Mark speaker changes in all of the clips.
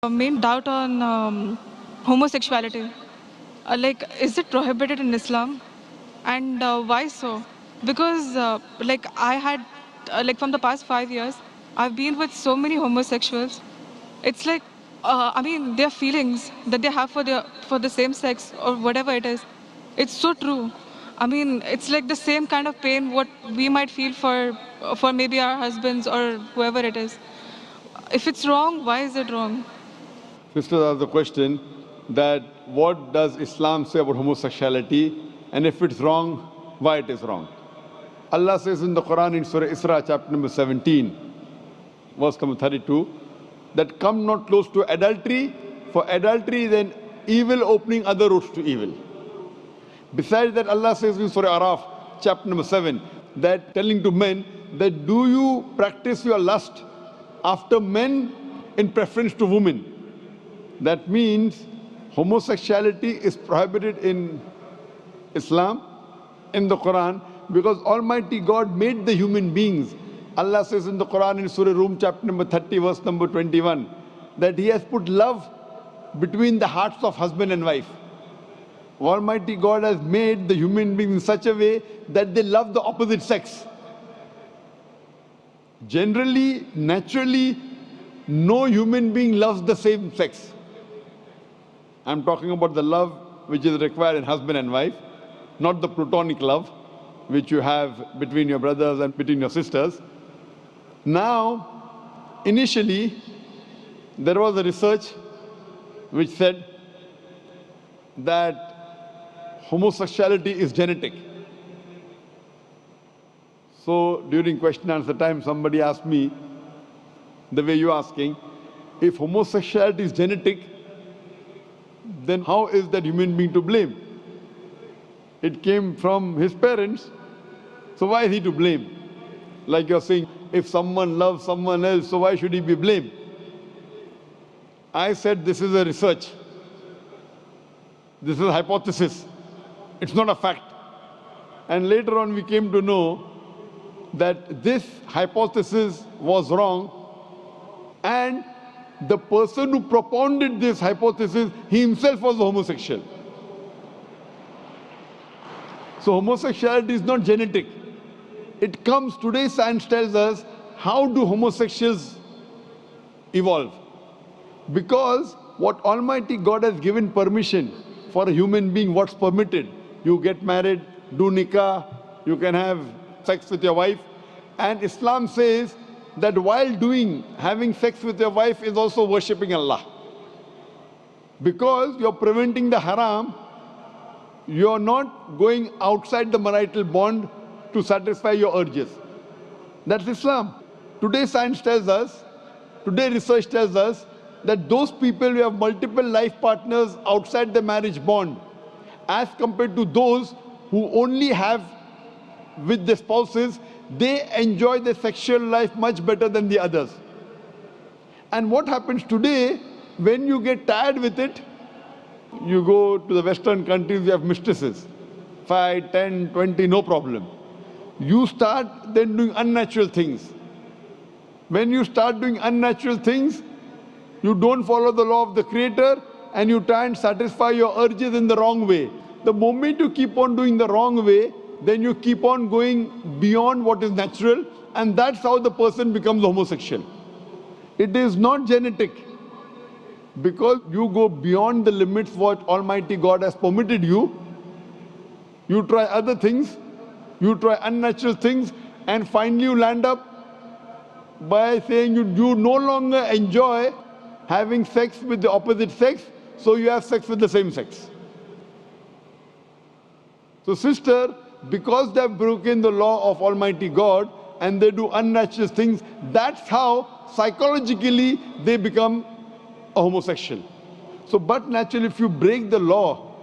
Speaker 1: main doubt on homosexuality. Is it prohibited in Islam? And why so? Because, I had, from the past 5 years, I've been with so many homosexuals. It's like, their feelings that they have for the same sex or whatever it is, it's so true. It's like the same kind of pain what we might feel for maybe our husbands or whoever it is. If it's wrong, why is it wrong?
Speaker 2: Sisters asked the question that what does Islam say about homosexuality, and if it's wrong, why it is wrong. Allah says in the Quran in Surah Isra chapter number 17, verse number 32, that come not close to adultery, for adultery is an evil opening other routes to evil. Besides that, Allah says in Surah Araf chapter number 7, that telling to men that do you practice your lust after men in preference to women. That means homosexuality is prohibited in Islam, in the Quran, because Almighty God made the human beings. Allah says in the Quran in Surah Rum chapter number 30 verse number 21 that He has put love between the hearts of husband and wife. Almighty God has made the human beings in such a way that they love the opposite sex. Generally, naturally, no human being loves the same sex. I'm talking about the love which is required in husband and wife, not the platonic love which you have between your brothers and between your sisters. Now, initially, there was a research which said that homosexuality is genetic. So during question and answer time, somebody asked me, the way you're asking, if homosexuality is genetic, then how is that human being to blame? It came from his parents, so why is he to blame? Like you're saying, if someone loves someone else, so why should he be blamed? I said this is a research. This is a hypothesis. It's not a fact. And later on we came to know that this hypothesis was wrong, and the person who propounded this hypothesis, he himself was a homosexual. So homosexuality is not genetic. It comes, today science tells us, how do homosexuals evolve? Because what Almighty God has given permission for a human being, what's permitted. You get married, do nikah, you can have sex with your wife. And Islam says that while having sex with your wife is also worshipping Allah. Because you're preventing the haram, you're not going outside the marital bond to satisfy your urges. That's Islam. Today science tells us, today research tells us that those people who have multiple life partners outside the marriage bond, as compared to those who only have with their spouses, they enjoy their sexual life much better than the others. And what happens today, when you get tired with it, you go to the Western countries, you have mistresses. 5, 10, 20, no problem. You start then doing unnatural things. When you start doing unnatural things, you don't follow the law of the Creator and you try and satisfy your urges in the wrong way. The moment you keep on doing the wrong way, then you keep on going beyond what is natural, and that's how the person becomes homosexual. It is not genetic. Because you go beyond the limits what Almighty God has permitted you, you try other things, you try unnatural things, and finally you land up by saying you no longer enjoy having sex with the opposite sex, so you have sex with the same sex. So sister, because they have broken the law of Almighty God and they do unnatural things, that's how psychologically they become a homosexual. So, but naturally, if you break the law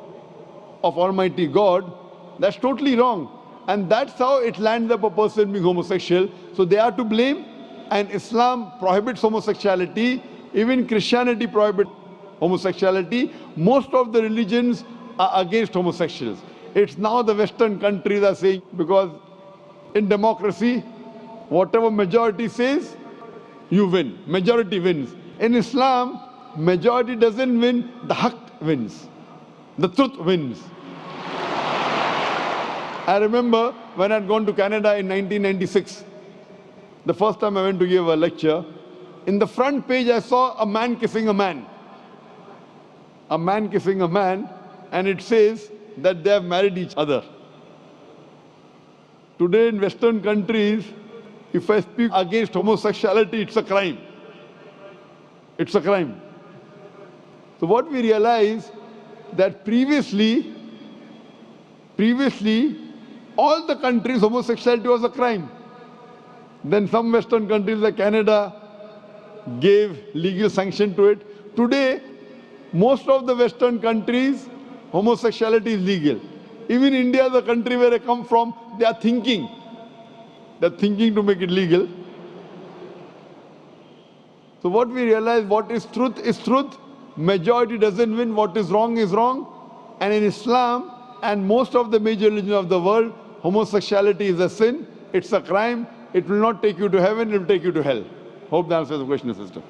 Speaker 2: of Almighty God, that's totally wrong. And that's how it lands up a person being homosexual. So they are to blame, and Islam prohibits homosexuality. Even Christianity prohibits homosexuality. Most of the religions are against homosexuals. It's now the Western countries are saying, because in democracy, whatever majority says, you win. Majority wins. In Islam, majority doesn't win, the haq wins. The truth wins. I remember when I'd gone to Canada in 1996, the first time I went to give a lecture, in the front page I saw a man kissing a man. A man kissing a man, and it says that they have married each other. Today in Western countries, if I speak against homosexuality, it's a crime. It's a crime. So what we realize that previously, all the countries, homosexuality was a crime. Then some Western countries like Canada gave legal sanction to it. Today, most of the Western countries, homosexuality is legal. Even India, the country where I come from, they are thinking. They're thinking to make it legal. So what we realize, what is truth. Majority doesn't win. What is wrong is wrong. And in Islam and most of the major religions of the world, homosexuality is a sin. It's a crime. It will not take you to heaven. It will take you to hell. Hope that answers the question, sister.